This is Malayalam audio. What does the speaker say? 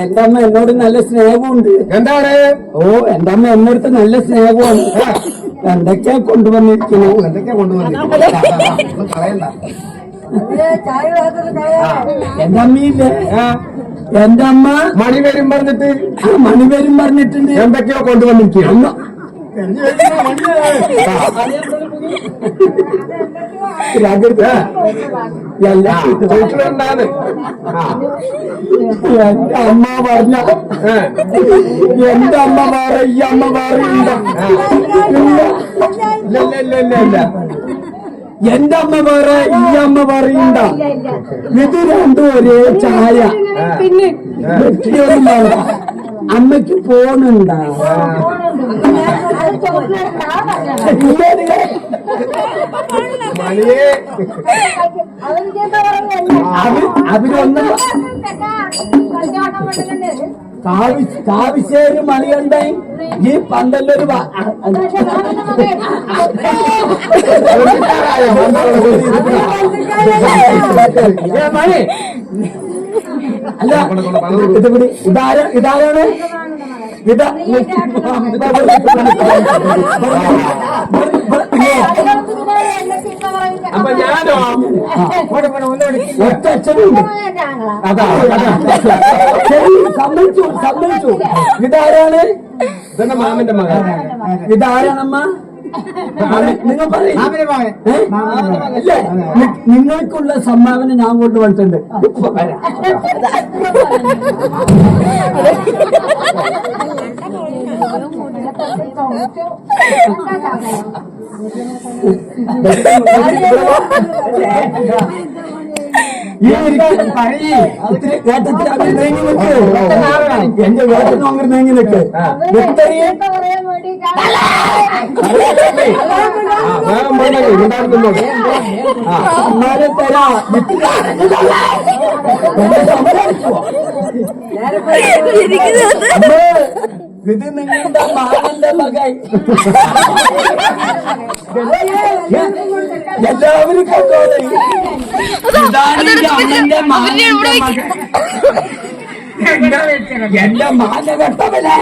എന്റെ അമ്മ എന്നോട് നല്ല സ്നേഹമുണ്ട്. എന്താണ്? ഓ എന്റെ അമ്മ എന്നോടത്ത് നല്ല സ്നേഹമാണ്. എന്തൊക്കെയാ കൊണ്ടുവന്നിരിക്കുന്നു? എന്തൊക്കെയാ കൊണ്ടുവന്നിരിക്കുന്നു? കളയണ്ട. എന്റെ അമ്മയില്ലേ, എന്റെ അമ്മ മണിവരും പറഞ്ഞിട്ട് മണിവരും പറഞ്ഞിട്ടുണ്ട്. എന്തൊക്കെയോ കൊണ്ടുവന്നിരിക്കുന്നു. എന്റെ അമ്മ പറഞ്ഞ എന്റെ അമ്മ വേറെ ഈ അമ്മ വേറെ ഇല്ല. എന്റെ അമ്മ വേറെ ഈ അമ്മ പറയണ്ട. ഇത് രണ്ടും ഒരേ ചായ. വ്യക്തിയൊന്നും വേണ്ട. അമ്മയ്ക്ക് ഫോണുണ്ടാ? അവരൊന്നും കാവിശ്ശേരി മണികണ്ഠൻ ഈ പന്തല്ലൊരു മണി അല്ല ഇതാരാണ്? അപ്പൊ ഞാനോ ഒറ്റച്ഛനുണ്ട്. ശരി, സമ്മതിച്ചു. ഇതാരാണ്? ഇതെന്നെ മാമന്റെ മകൻ. ഇതാരാണമ്മ? നിങ്ങൾ പറയും. നിങ്ങൾക്കുള്ള സംഭാവന ഞാൻ കൊണ്ടുവന്നിട്ടുണ്ട്. എന്റെ വേട്ടനും അങ്ങനെ നീങ്ങി നിൽക്ക്. അമ്മാരെ തരാ ഇത് നിങ്ങളുടെ മാമന്റെ മകൻ. എല്ലാവരും കണ്ടോളെ. ഇതാണ് അമ്മന്റെ മാമന്റെ മകൻ. എന്റെ മാനഘട്ടവനെ